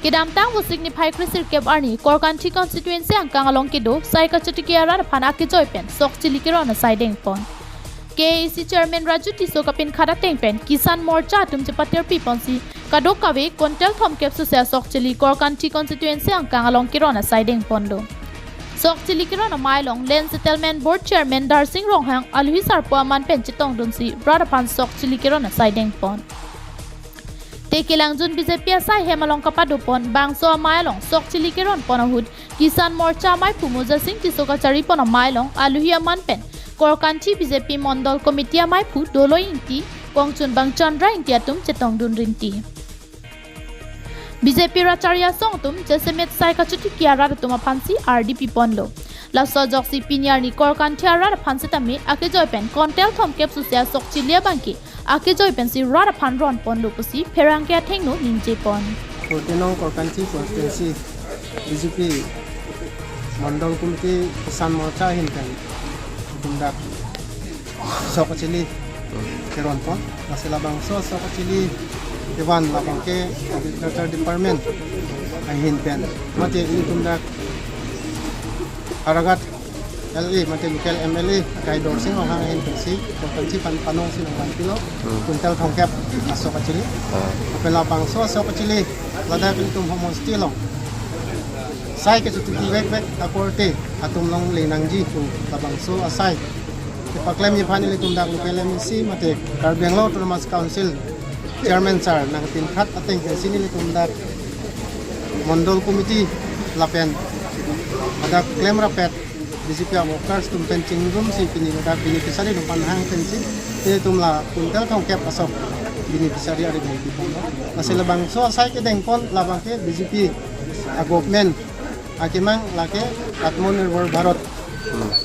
Kidam tang wo signify krisir kep arni Korkanti constituency ang kangalong kido sai ka chutikiara phana ki joy pen sok chili kiro na siding pon KAC chairman Raju Tiso kapin khada teng pen Kisan Morcha tum chepatir piponsi kadok kawe kontel thom kep su se sok chili Korkanti constituency ang kangalong kiro na siding pondo sok chili kiro na mailong land settlement board chairman Darsing Ronghang alhui sarpo aman pen chitong dunsi brother pan sok chili kiro na siding pon Tekilang jun BJP asai hemalong kapadupon bangso mailong sok chili kiron ponahud Kisan Morcha mai pumuja sing tisoka chari pona mailong aluhia manpen Korkanti BJP Mondol Committee mai pu dolo inti kongchun bang Chandra inti atum chetong dun rinti BJP Racharya song tum jesemet sai kachuti kiara tuma phansi RDP ponlo laso joksi pinyar ni Korkanti ara phansi tami ake joypen kontel thom kep susia sok chilia bangki ake joy pensi rara phanron pon lupusi pherangkya thengno ninje pon Kortenong Korkanti constituency BJP Mondol Committee Kisan Morcha hinkan tindak sokachili keron pon masila bangso sokachili Dewan Labangke Agriculture Department ay hinkan mati ini tindak aragat LA mati local MLA kay Dorsing ang hinkan si Korkanti panong sinong pantilo kuntel thongkep asok kachili apela bangso asok kachili lada pintum homon stilong sai ke chuti wek akorte atum long lenangji tu labangso asai ipaklem ni phanili tumdak local MLC mate Karbenglo Autonomous Council chairman sir nang tinkhat ateng sinili tumdak Mondol Committee lapen ada claim rapet BJP workers tumpen cingrum si pinilada beneficiary dupan hang pensi te tumla kuntel thongkep asok beneficiary ari BJP nasila bangso asai ke dengpon labang ke BJP government akimang lake Atmanirbhar Bharat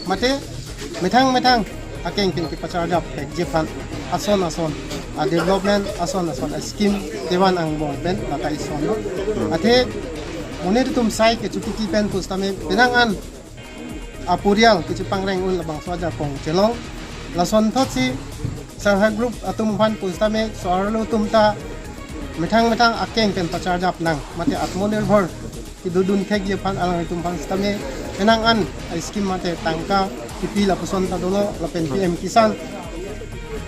mate methang akeng pinki pacharjap jepan ason a development ason scheme dewan ang borben lata ison ate monir tum sai ke chuti pen pustame pinangan apurial kichu pangreng ul labang swaja kong chelong lason thotsi sarha group atum phan pustame soarlo tumta methang akeng pen pacharjap nang mate Atmanirbhar idudun keg ye pan alang itum pan stame penangan ay scheme mate tangka kipila puson ta dolo lapen PM Kisan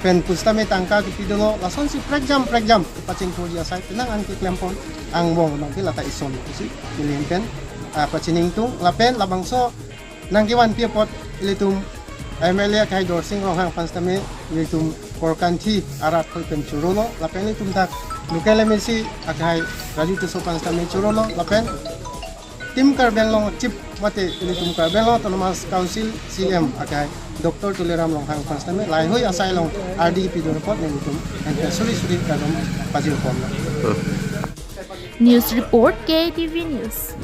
pen pustame tangka kipidolo lason si pregjam pacing tuja sai penangan ki klempon ang bong nang lata ison si pen pacining tu lapen labangso nang kiwan piapot ilitum MLA kay Dorsing Ronghang pan stame ilitum Korkanti arat pen churono lapen ilitum tak local MLC akay Raju Tiso pan stame churono lapen Tim Karbenglo Chief mate ilitum Karbenglo Autonomous Council CM akay Dr. Tuliram Longhang Panstame lai hoy asai long RDP report ilitum and suri kadom pajil pom News report KTV News